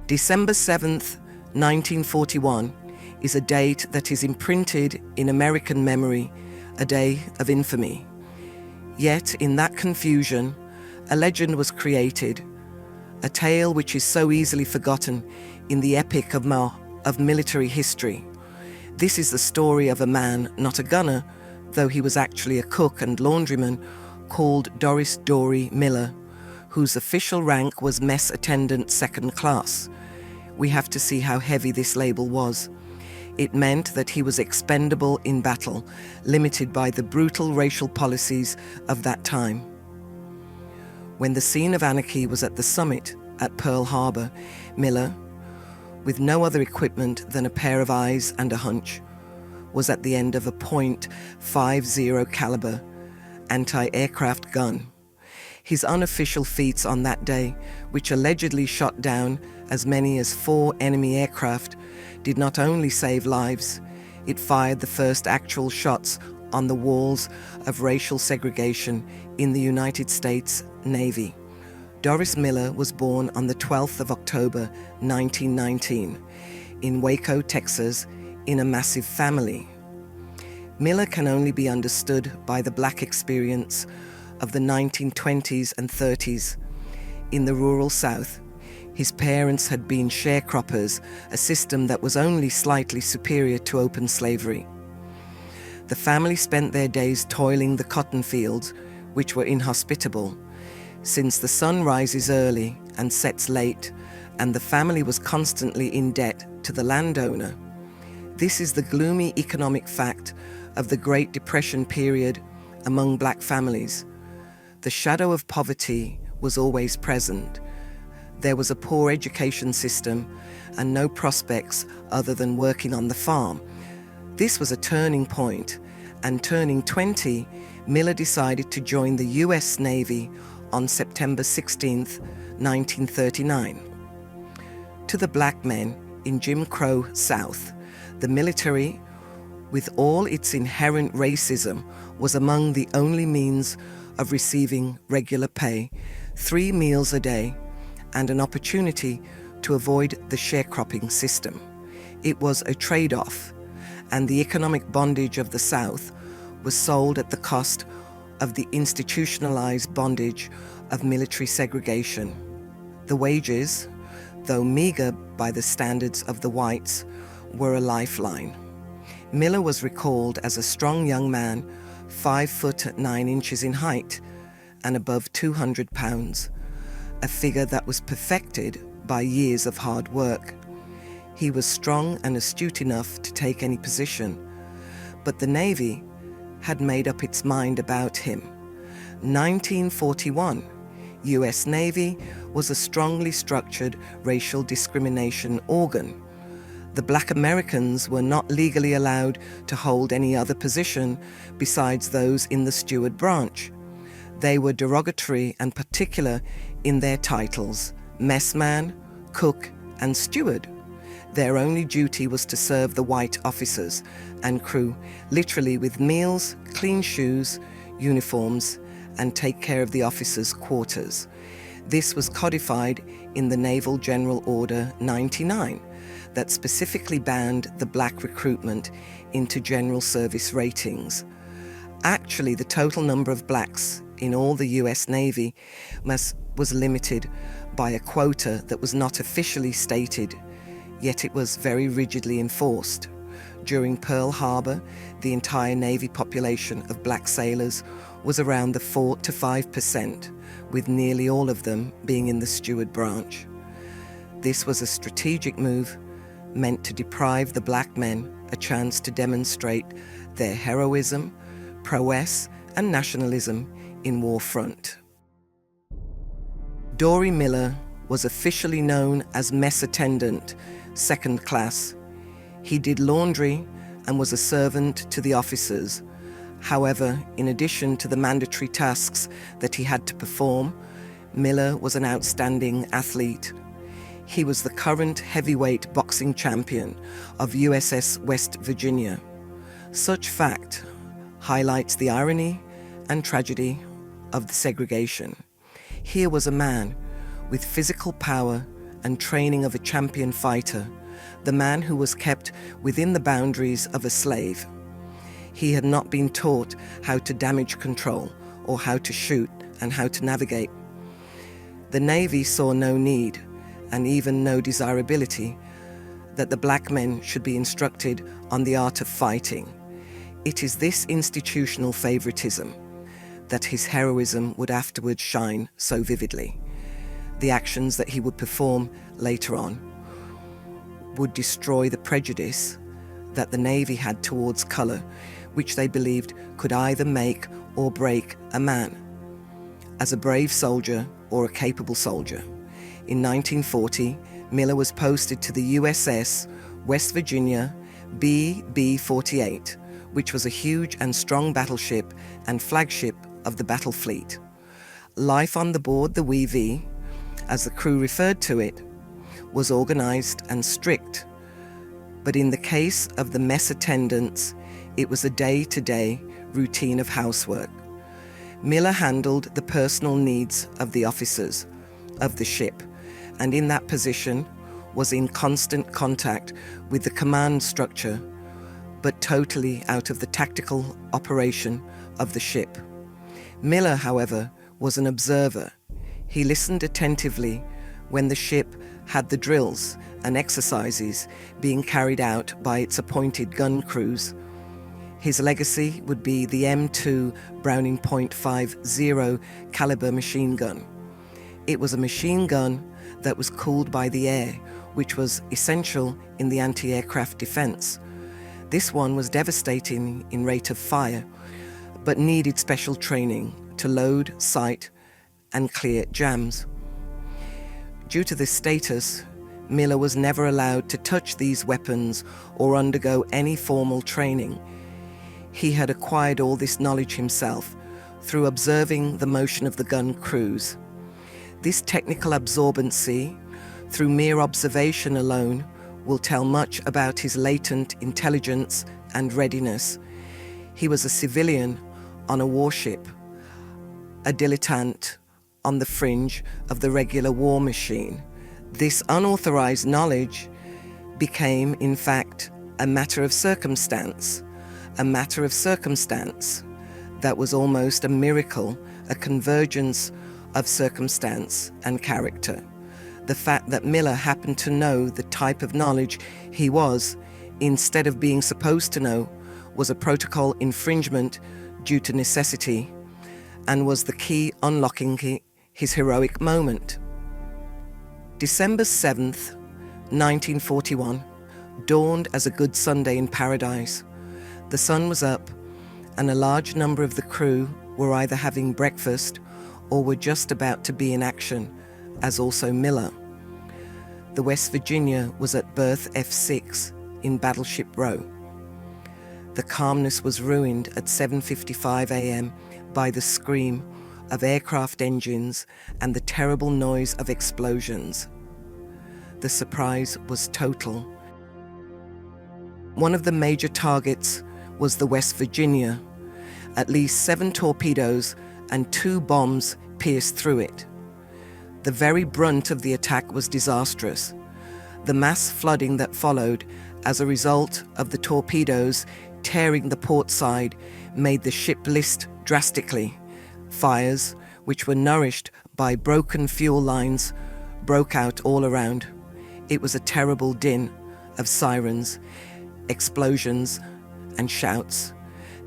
December 7th, 1941 is a date that is imprinted in American memory, a day of infamy. Yet in that confusion, a legend was created, a tale which is so easily forgotten in the epic of military history. This is the story of a man, not a gunner, though he was actually a cook and laundryman, called Dorie Miller, whose official rank was mess attendant second class. We have to see how heavy this label was. It meant that he was expendable in battle, limited by the brutal racial policies of that time. When the scene of anarchy was at the summit at Pearl Harbor, Miller, with no other equipment than a pair of eyes and a hunch, was at the end of a .50 caliber anti-aircraft gun. His unofficial feats on that day, which allegedly shot down as many as 4 enemy aircraft, did not only save lives, it fired the first actual shots on the walls of racial segregation in the United States Navy. Doris Miller was born on the 12th of October, 1919, in Waco, Texas, in a massive family. Miller can only be understood by the black experience of the 1920s and 30s. In the rural South, his parents had been sharecroppers, a system that was only slightly superior to open slavery. The family spent their days toiling the cotton fields, which were inhospitable, since the sun rises early and sets late, and the family was constantly in debt to the landowner. This is the gloomy economic fact of the Great Depression period among black families. The shadow of poverty was always present. There was a poor education system and no prospects other than working on the farm. This was a turning point, and turning 20, Miller decided to join the US Navy on September 16, 1939. To the black men in Jim Crow South, the military, with all its inherent racism, was among the only means of receiving regular pay, 3 meals a day, and an opportunity to avoid the sharecropping system. It was a trade-off, and the economic bondage of the South was sold at the cost of the institutionalized bondage of military segregation. The wages, though meager by the standards of the whites, were a lifeline. Miller was recalled as a strong young man, 5 foot 9 inches in height and above 200 pounds, a figure that was perfected by years of hard work. He was strong and astute enough to take any position, but the Navy had made up its mind about him. 1941, US Navy was a strongly structured racial discrimination organ. The black Americans were not legally allowed to hold any other position besides those in the steward branch. They were derogatory and particular in their titles: messman, cook, and steward. Their only duty was to serve the white officers and crew, literally with meals, clean shoes, uniforms, and take care of the officers' quarters. This was codified in the Naval General Order 99 that specifically banned the black recruitment into general service ratings. Actually, the total number of blacks in all the US Navy was limited by a quota that was not officially stated, yet it was very rigidly enforced. During Pearl Harbor, the entire Navy population of black sailors was around the 4 to 5%, with nearly all of them being in the steward branch. This was a strategic move meant to deprive the black men a chance to demonstrate their heroism, prowess, and nationalism in war front. Dorie Miller was officially known as mess attendant, second class. He did laundry and was a servant to the officers. However, in addition to the mandatory tasks that he had to perform, Miller was an outstanding athlete. He was the current heavyweight boxing champion of USS West Virginia. Such fact highlights the irony and tragedy of the segregation. Here was a man with physical power and training of a champion fighter, the man who was kept within the boundaries of a slave. He had not been taught how to damage control or how to shoot and how to navigate. The Navy saw no need, and even no desirability, that the black men should be instructed on the art of fighting. It is this institutional favoritism that his heroism would afterwards shine so vividly. The actions that he would perform later on would destroy the prejudice that the Navy had towards colour, which they believed could either make or break a man as a brave soldier or a capable soldier. In 1940, Miller was posted to the USS West Virginia BB-48, which was a huge and strong battleship and flagship of the battle fleet. Life on the board the WWII, as the crew referred to it, was organised and strict, but in the case of the mess attendants, it was a day-to-day routine of housework. Miller handled the personal needs of the officers of the ship, and in that position was in constant contact with the command structure, but totally out of the tactical operation of the ship. Miller, however, was an observer. He listened attentively when the ship had the drills and exercises being carried out by its appointed gun crews. His legacy would be the M2 Browning .50 caliber machine gun. It was a machine gun that was cooled by the air, which was essential in the anti-aircraft defense. This one was devastating in rate of fire, but needed special training to load, sight, and clear jams. Due to this status, Miller was never allowed to touch these weapons or undergo any formal training. He had acquired all this knowledge himself through observing the motion of the gun crews. This technical absorbency, through mere observation alone, will tell much about his latent intelligence and readiness. He was a civilian on a warship, a dilettante on the fringe of the regular war machine. This unauthorized knowledge became, in fact, a matter of circumstance that was almost a miracle, a convergence of circumstance and character. The fact that Miller happened to know the type of knowledge he was, instead of being supposed to know, was a protocol infringement due to necessity, and was the key unlocking his heroic moment. December 7th, 1941, dawned as a good Sunday in paradise. The sun was up, and a large number of the crew were either having breakfast or were just about to be in action, as also Miller. The West Virginia was at berth F6 in Battleship Row. The calmness was ruined at 7:55 a.m. by the scream of aircraft engines and the terrible noise of explosions. The surprise was total. One of the major targets was the West Virginia. At least 7 torpedoes and 2 bombs pierced through it. The very brunt of the attack was disastrous. The mass flooding that followed as a result of the torpedoes tearing the port side made the ship list drastically. Fires, which were nourished by broken fuel lines, broke out all around. It was a terrible din of sirens, explosions, and shouts.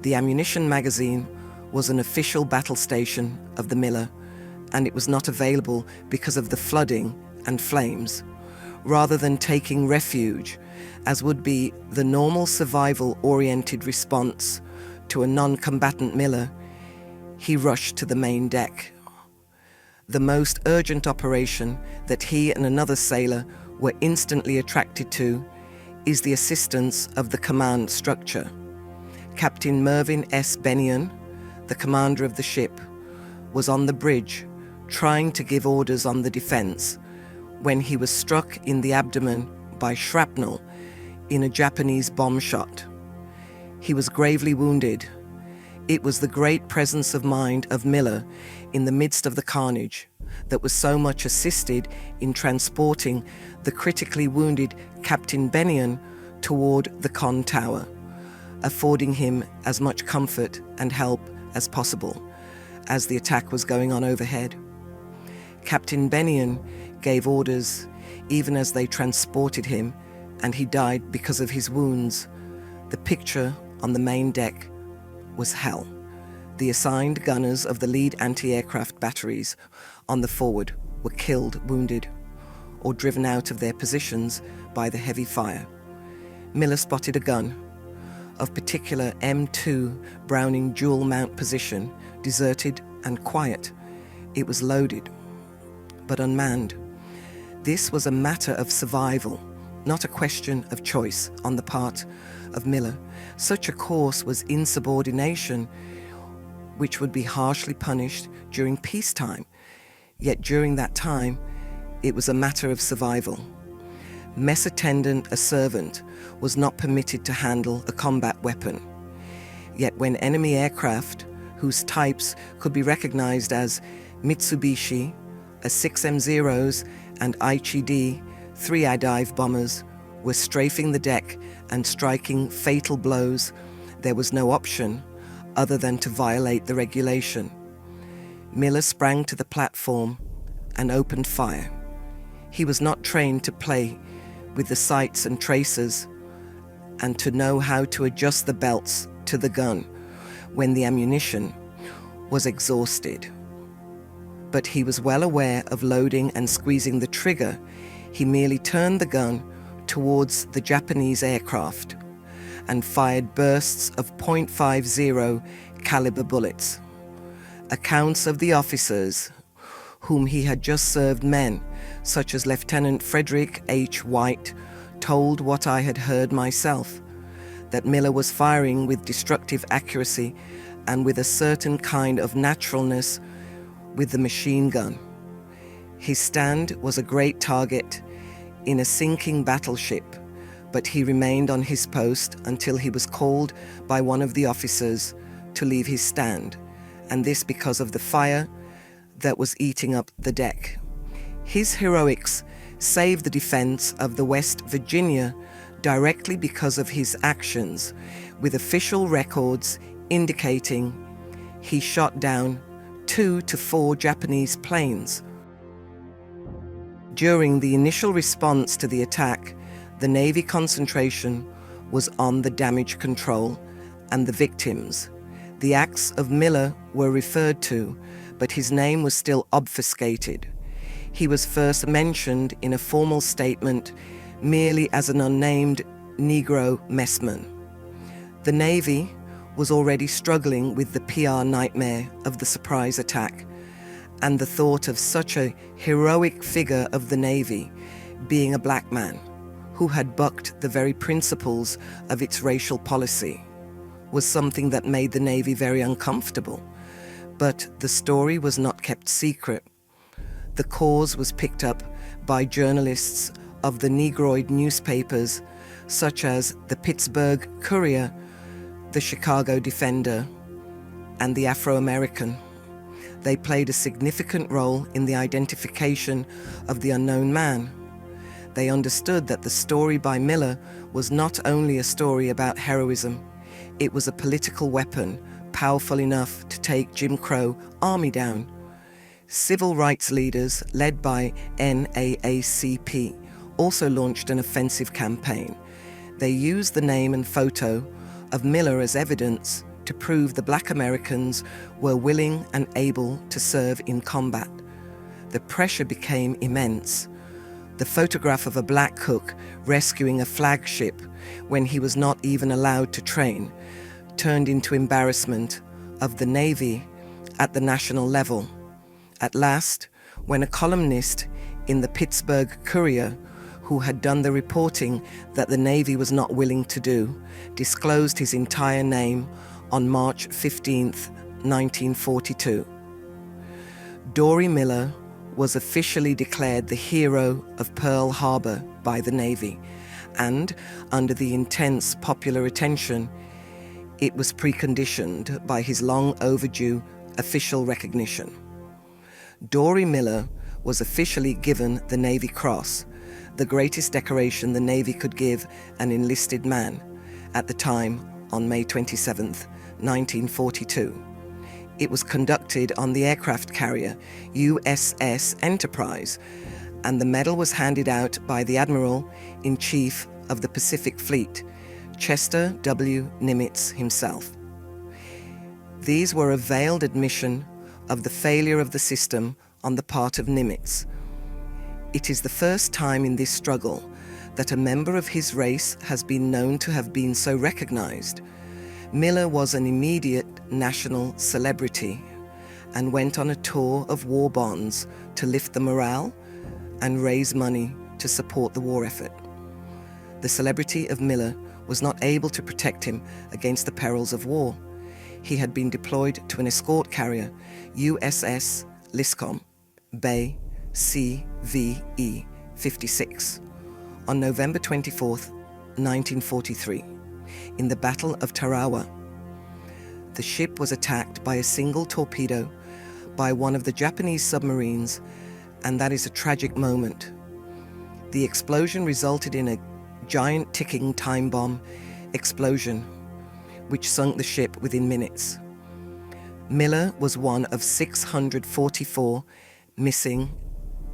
The ammunition magazine was an official battle station of the Miller, and it was not available because of the flooding and flames. Rather than taking refuge, as would be the normal survival-oriented response to a non-combatant Miller, he rushed to the main deck. The most urgent operation that he and another sailor were instantly attracted to is the assistance of the command structure. Captain Mervyn S. Bennion, the commander of the ship, was on the bridge trying to give orders on the defense when he was struck in the abdomen by shrapnel in a Japanese bomb shot. He was gravely wounded. It was the great presence of mind of Miller in the midst of the carnage, that was so much assisted in transporting the critically wounded Captain Bennion toward the con tower, affording him as much comfort and help as possible as the attack was going on overhead. Captain Bennion gave orders even as they transported him, and he died because of his wounds. The picture on the main deck was hell. The assigned gunners of the lead anti-aircraft batteries on the forward were killed, wounded, or driven out of their positions by the heavy fire. Miller spotted a gun of particular M2 Browning dual mount position, deserted and quiet. It was loaded, but unmanned. This was a matter of survival, not a question of choice on the part of Miller. Such a course was insubordination, which would be harshly punished during peacetime. Yet during that time, it was a matter of survival. Mess attendant, a servant, was not permitted to handle a combat weapon. Yet when enemy aircraft, whose types could be recognized as Mitsubishi, A6M0s and Aichi-D 3 dive bombers, were strafing the deck and striking fatal blows, there was no option other than to violate the regulation. Miller sprang to the platform and opened fire. He was not trained to play with the sights and tracers and to know how to adjust the belts to the gun when the ammunition was exhausted. But he was well aware of loading and squeezing the trigger. He merely turned the gun towards the Japanese aircraft and fired bursts of .50 caliber bullets. Accounts of the officers whom he had just served, men such as Lieutenant Frederick H. White, told what I had heard myself, that Miller was firing with destructive accuracy and with a certain kind of naturalness with the machine gun. His stand was a great target in a sinking battleship, but he remained on his post until he was called by one of the officers to leave his stand, and this because of the fire that was eating up the deck. His heroics saved the defense of the West Virginia directly because of his actions, with official records indicating he shot down 2 to 4 Japanese planes. During the initial response to the attack, the Navy concentration was on the damage control and the victims. The acts of Miller were referred to, but his name was still obfuscated. He was first mentioned in a formal statement merely as an unnamed Negro messman. The Navy was already struggling with the PR nightmare of the surprise attack, and the thought of such a heroic figure of the Navy being a black man who had bucked the very principles of its racial policy was something that made the Navy very uncomfortable. But the story was not kept secret. The cause was picked up by journalists of the Negroid newspapers such as the Pittsburgh Courier, the Chicago Defender, and the Afro-American. They played a significant role in the identification of the unknown man. They understood that the story by Miller was not only a story about heroism, it was a political weapon powerful enough to take Jim Crow Army down. Civil rights leaders, led by NAACP, also launched an offensive campaign. They used the name and photo of Miller as evidence to prove the black Americans were willing and able to serve in combat. The pressure became immense. The photograph of a black cook rescuing a flagship when he was not even allowed to train turned into embarrassment of the Navy at the national level. At last, when a columnist in the Pittsburgh Courier, who had done the reporting that the Navy was not willing to do, disclosed his entire name on March 15th, 1942. Dorie Miller was officially declared the hero of Pearl Harbor by the Navy, and under the intense popular attention, it was preconditioned by his long overdue official recognition. Dorie Miller was officially given the Navy Cross, the greatest decoration the Navy could give an enlisted man, at the time on May 27, 1942. It was conducted on the aircraft carrier USS Enterprise, and the medal was handed out by the Admiral-in-Chief of the Pacific Fleet, Chester W. Nimitz himself. These were a veiled admission of the failure of the system on the part of Nimitz. It is the first time in this struggle that a member of his race has been known to have been so recognized. Miller was an immediate national celebrity and went on a tour of war bonds to lift the morale and raise money to support the war effort. The celebrity of Miller was not able to protect him against the perils of war. He had been deployed to an escort carrier, USS Liscome, Bay CVE 56, on November 24, 1943, in the Battle of Tarawa. The ship was attacked by a single torpedo by one of the Japanese submarines, and that is a tragic moment. The explosion resulted in a giant ticking time bomb explosion, which sunk the ship within minutes. Miller was one of 644 missing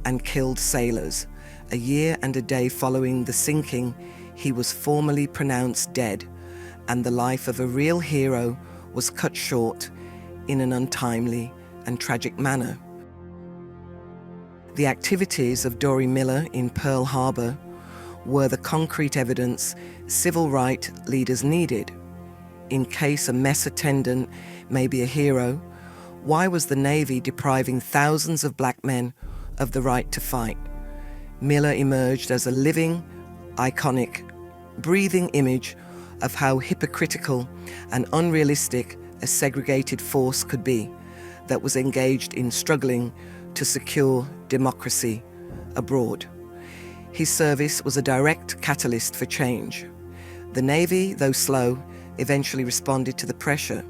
and killed sailors. A year and a day following the sinking, he was formally pronounced dead, and the life of a real hero was cut short in an untimely and tragic manner. The activities of Dorie Miller in Pearl Harbor were the concrete evidence civil rights leaders needed. In case a mess attendant may be a hero, why was the Navy depriving thousands of black men of the right to fight? Miller emerged as a living, iconic, breathing image of how hypocritical and unrealistic a segregated force could be that was engaged in struggling to secure democracy abroad. His service was a direct catalyst for change. The Navy, though slow, eventually responded to the pressure.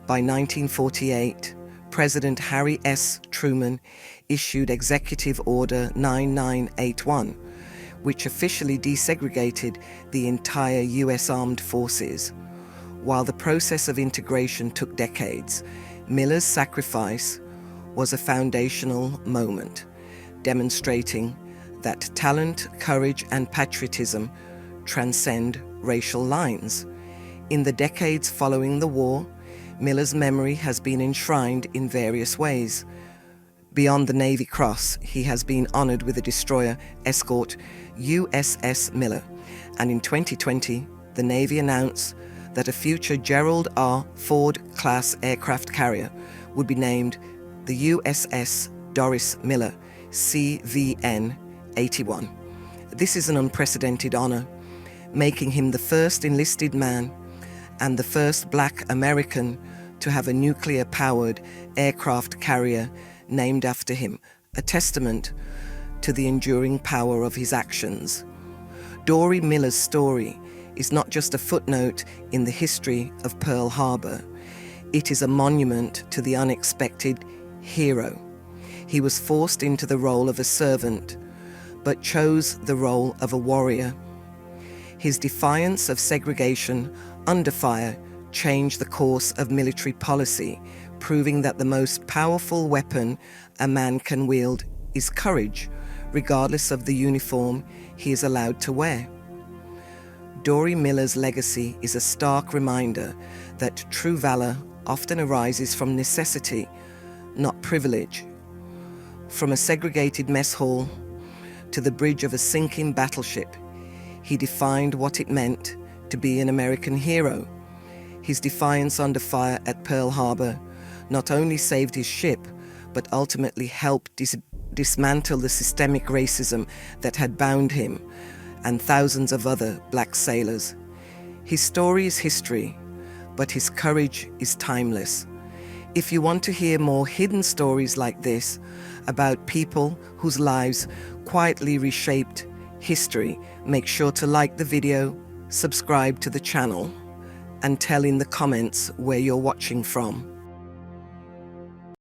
By 1948, President Harry S. Truman issued Executive Order 9981, which officially desegregated the entire U.S. Armed Forces. While the process of integration took decades, Miller's sacrifice was a foundational moment, demonstrating that talent, courage, and patriotism transcend racial lines. In the decades following the war, Miller's memory has been enshrined in various ways. Beyond the Navy Cross, he has been honored with a destroyer escort USS Miller, and in 2020, the Navy announced that a future Gerald R. Ford-class aircraft carrier would be named the USS Doris Miller, CVN 81. This is an unprecedented honor, making him the first enlisted man and the first black American to have a nuclear-powered aircraft carrier named after him, a testament to the enduring power of his actions. Dorie Miller's story is not just a footnote in the history of Pearl Harbor. It is a monument to the unexpected hero. He was forced into the role of a servant, but chose the role of a warrior. His defiance of segregation under fire changed the course of military policy, proving that the most powerful weapon a man can wield is courage, regardless of the uniform he is allowed to wear. Dorie Miller's legacy is a stark reminder that true valor often arises from necessity, not privilege. From a segregated mess hall to the bridge of a sinking battleship, he defined what it meant to be an American hero. His defiance under fire at Pearl Harbor not only saved his ship, but ultimately helped dismantle the systemic racism that had bound him and thousands of other black sailors. His story is history, but his courage is timeless. If you want to hear more hidden stories like this about people whose lives quietly reshaped history, make sure to like the video, subscribe to the channel, and tell in the comments where you're watching from.